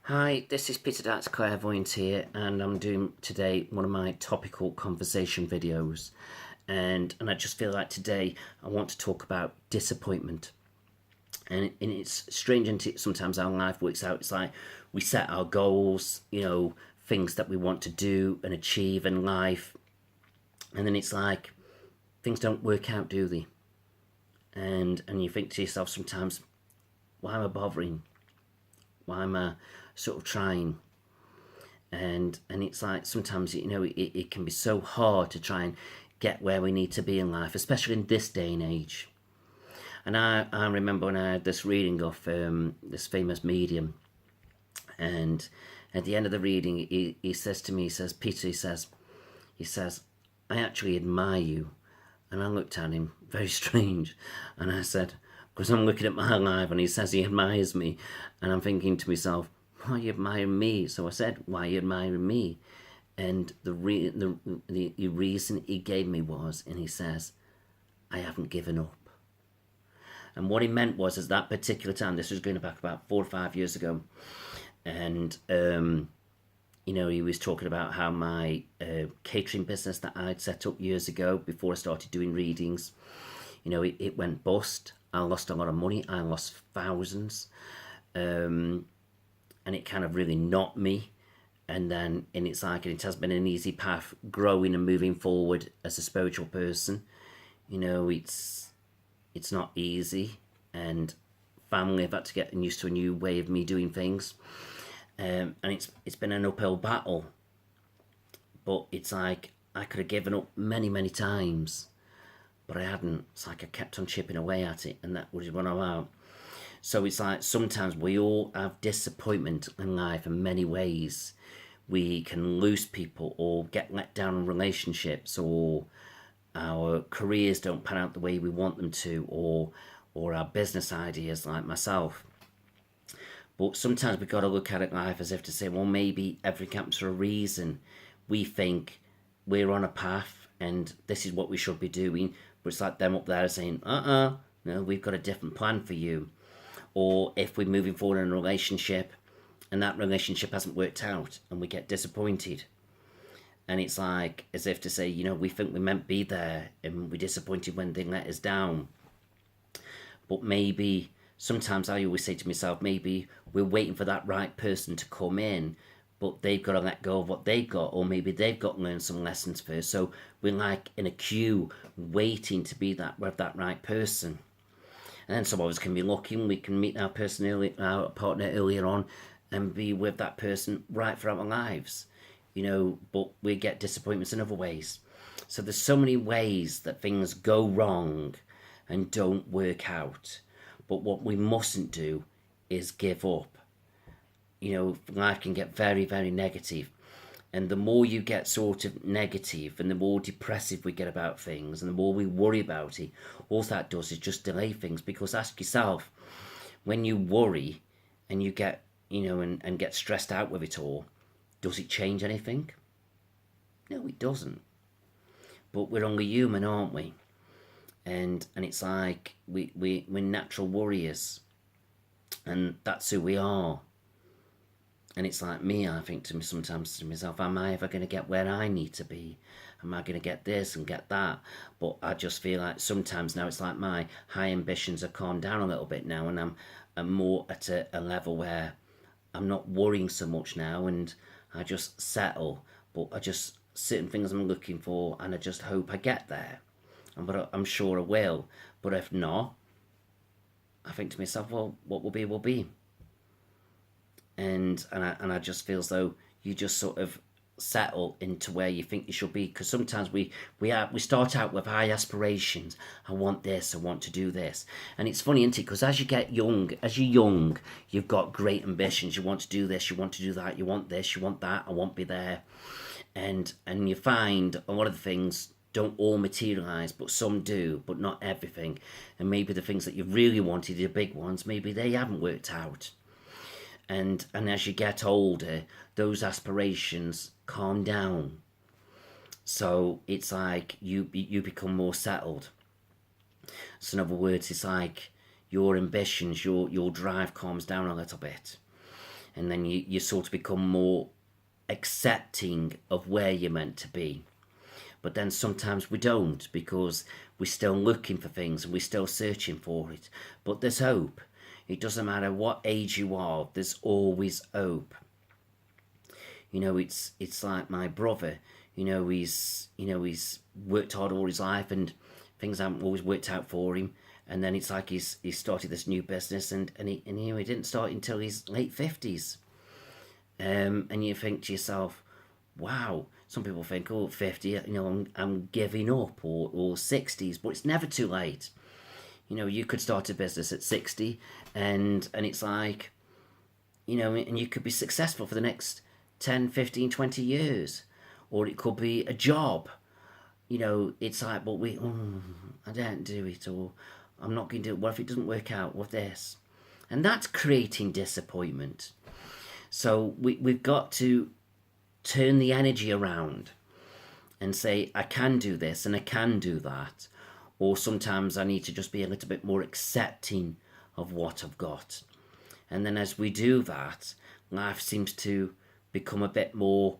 Hi, this is Peter Dax Clairvoyant here, and I'm doing today one of my topical conversation videos. And I just feel like today I want to talk about disappointment. And it's strange, and sometimes our life works out. It's like we set our goals, things that we want to do and achieve in life, and then it's like things don't work out, do they? And you think to yourself sometimes, why am I bothering? Why am I sort of trying? And it's like sometimes it can be so hard to try and get where we need to be in life, especially in this day and age. And I remember when I had this reading of this famous medium, and at the end of the reading, he says to me, he says, Peter, he says, I actually admire you. And I looked at him, very strange, and I said, because I'm looking at my life, and he says he admires me, and I'm thinking to myself, why are you admiring me? So I said, why are you admiring me? And the reason he gave me was, and he says, I haven't given up. And what he meant was, at that particular time, this was going back about 4 or 5 years ago, and he was talking about how my catering business that I'd set up years ago before I started doing readings, it went bust. I lost a lot of money. I lost thousands. And it kind of really knocked me. And it's like, it has been an easy path growing and moving forward as a spiritual person. It's not easy, and family have had to get used to a new way of me doing things. And it's been an uphill battle, but it's like I could have given up many times, but I hadn't. It's like I kept on chipping away at it, and that was what I'm out. So it's like sometimes we all have disappointment in life in many ways. We can lose people or get let down in relationships, or our careers don't pan out the way we want them to, or our business ideas, like myself. But sometimes we've got to look at it life as if to say, well, maybe everything happens for a reason. We think we're on a path and this is what we should be doing, but it's like them up there saying, no, we've got a different plan for you. Or if we're moving forward in a relationship and that relationship hasn't worked out and we get disappointed. And it's like as if to say, we think we meant to be there and we're disappointed when they let us down. But maybe sometimes I always say to myself, maybe we're waiting for that right person to come in, but they've got to let go of what they've got, or maybe they've got to learn some lessons first. So we're like in a queue waiting to be that with that right person. And then some of us can be lucky and we can meet our person our partner earlier on, and be with that person right for our lives. But we get disappointments in other ways. So there's so many ways that things go wrong and don't work out. But what we mustn't do is give up. Life can get very negative. And the more you get sort of negative and the more depressive we get about things and the more we worry about it, all that does is just delay things. Because ask yourself, when you worry and you get, and get stressed out with it all, does it change anything? No, it doesn't. But we're only human, aren't we? And it's like we're natural worriers, and that's who we are. And it's like me, I think to me sometimes to myself, am I ever going to get where I need to be? Am I going to get this and get that? But I just feel like sometimes now it's like my high ambitions have calmed down a little bit now, and I'm more at a level where I'm not worrying so much now, and I just settle. But I just certain things I'm looking for, and I just hope I get there. But I'm sure I will. But if not, I think to myself, well, what will be will be. And I just feel as though you just sort of settle into where you think you should be, because sometimes we start out with high aspirations. I want this, I want to do this. And it's funny, isn't it? Because as you're young, you've got great ambitions. You want to do this, you want to do that, you want this, you want that, I want to be there. And you find a lot of the things don't all materialize, but some do, but not everything. And maybe the things that you really wanted, the big ones, maybe they haven't worked out. And as you get older, those aspirations calm down. So it's like you become more settled. So in other words, it's like your ambitions, your drive calms down a little bit. and then you sort of become more accepting of where you're meant to be. But then sometimes we don't, because we're still looking for things and we're still searching for it. But there's hope. It doesn't matter what age you are, there's always hope. It's like my brother. He's worked hard all his life, and things haven't always worked out for him. And then it's like he's started this new business, and he didn't start until his late 50s. And you think to yourself, wow. Some people think, oh, 50, I'm giving up, or 60s, but it's never too late. You could start a business at 60, and it's like, and you could be successful for the next 10, 15, 20 years. Or it could be a job. It's like, but I don't do it, or I'm not going to do it. What if it doesn't work out with this? And that's creating disappointment. So we've got to turn the energy around and say, I can do this and I can do that. Or sometimes I need to just be a little bit more accepting of what I've got. And then as we do that, life seems to become a bit more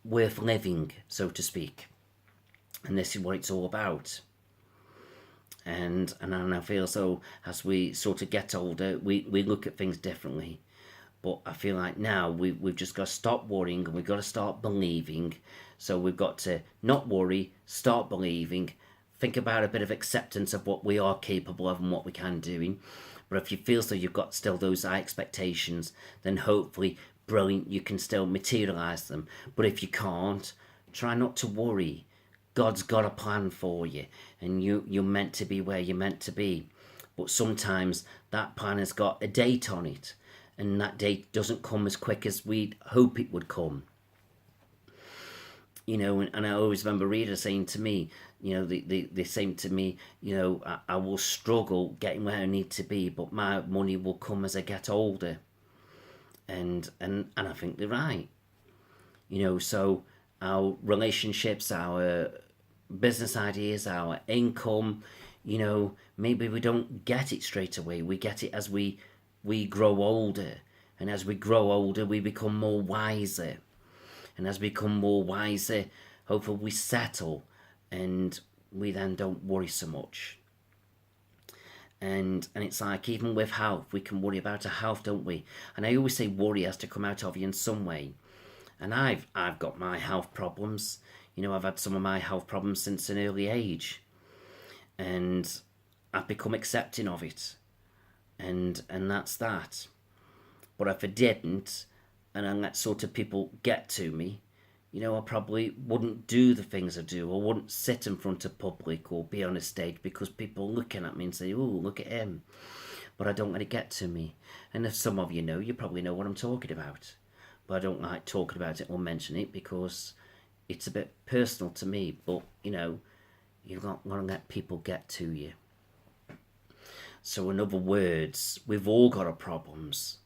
worth living, so to speak. And this is what it's all about. And I feel so as we sort of get older, we look at things differently. But I feel like now we've just got to stop worrying, and we've got to start believing. So we've got to not worry, start believing, think about a bit of acceptance of what we are capable of and what we can do. But if you feel so you've got still those high expectations, then hopefully, brilliant, you can still materialise them. But if you can't, try not to worry. God's got a plan for you, and you're meant to be where you're meant to be. But sometimes that plan has got a date on it, and that date doesn't come as quick as we'd hope it would come. And I always remember readers saying to me, they saying to me, I will struggle getting where I need to be, but my money will come as I get older. And I think they're right. So our relationships, our business ideas, our income, maybe we don't get it straight away. We get it as we grow older. And as we grow older, we become more wiser. And as we become more wiser, hopefully we settle, and we then don't worry so much. And it's like, even with health, we can worry about our health, don't we? And I always say worry has to come out of you in some way. And I've got my health problems. I've had some of my health problems since an early age. And I've become accepting of it. And that's that. But if I didn't, and I let sort of people get to me, I probably wouldn't do the things I do. I wouldn't sit in front of public or be on a stage, because people are looking at me and say, oh, look at him. But I don't let it get to me. And if some of you know, you probably know what I'm talking about. But I don't like talking about it or mentioning it, because it's a bit personal to me. But, you've got to let people get to you. So in other words, we've all got our problems.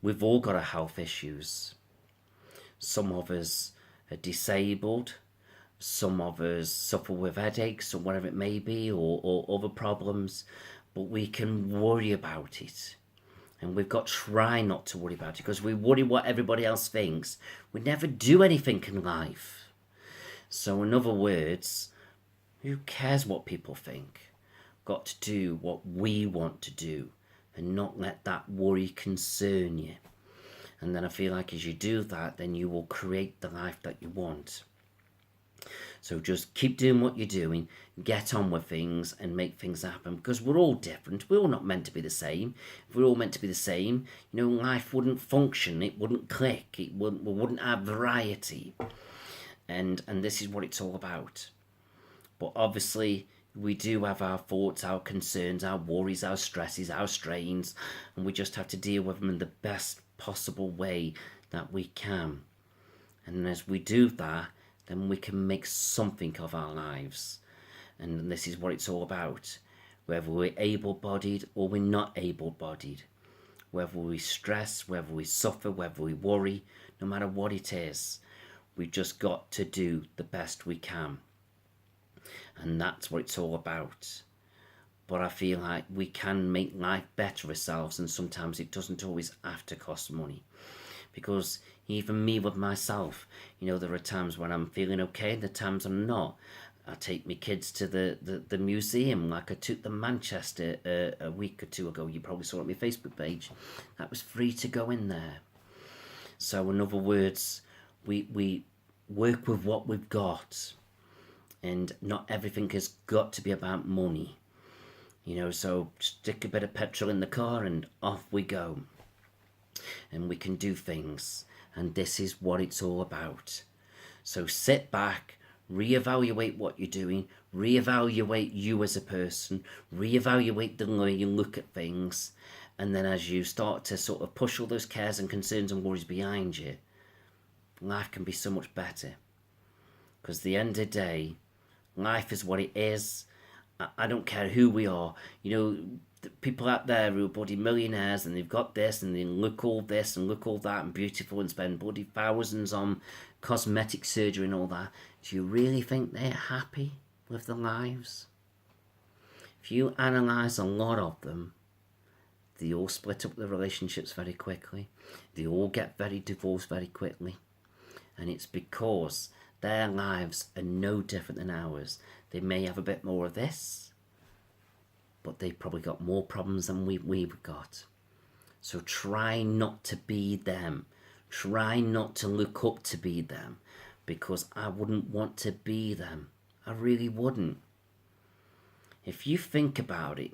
We've all got our health issues. Some of us are disabled. Some of us suffer with headaches or whatever it may be, or other problems. But we can worry about it. And we've got to try not to worry about it, because we worry what everybody else thinks. We never do anything in life. So in other words, who cares what people think? Got to do what we want to do, and not let that worry concern you. And then I feel like as you do that, then you will create the life that you want. So just keep doing what you're doing, get on with things, and make things happen, because we're all different. We're all not meant to be the same. If we're all meant to be the same, life wouldn't function, it wouldn't click, we wouldn't have variety. And this is what it's all about. But obviously, we do have our thoughts, our concerns, our worries, our stresses, our strains, and we just have to deal with them in the best possible way that we can. And as we do that, then we can make something of our lives. And this is what it's all about. Whether we're able-bodied or we're not able-bodied, whether we stress, whether we suffer, whether we worry, no matter what it is, we've just got to do the best we can. And that's what it's all about. But I feel like we can make life better ourselves, and sometimes it doesn't always have to cost money. because even me with myself, you know, there are times when I'm feeling okay, the times I'm not. I take my kids to the museum, like I took them Manchester a week or two ago. You probably saw it on my Facebook page. That was free to go in there. So in other words, we work with what we've got, and not everything has got to be about money. You know, so stick a bit of petrol in the car and off we go. And we can do things. And this is what it's all about. So sit back, reevaluate what you're doing, reevaluate you as a person, reevaluate the way you look at things. And then as you start to sort of push all those cares and concerns and worries behind you, life can be so much better. Because at the end of the day, life is what it is. I don't care who we are. You know, the people out there who are bloody millionaires and they've got this and they look all this and look all that and beautiful and spend bloody thousands on cosmetic surgery and all that. Do you really think they're happy with their lives? If you analyse a lot of them, they all split up their relationships very quickly. They all get very divorced very quickly. And it's because their lives are no different than ours. They may have a bit more of this, but they've probably got more problems than we've got. So try not to be them. Try not to look up to be them, because I wouldn't want to be them. I really wouldn't. If you think about it,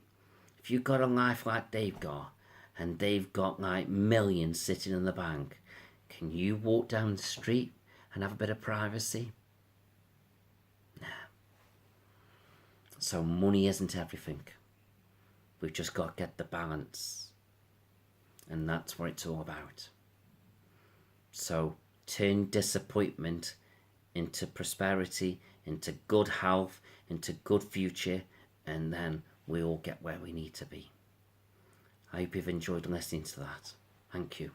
if you've got a life like they've got, and they've got like millions sitting in the bank, can you walk down the street and have a bit of privacy? Nah. So money isn't everything. We've just got to get the balance. And that's what it's all about. So turn disappointment into prosperity, into good health, into good future, and then we all get where we need to be. I hope you've enjoyed listening to that. Thank you.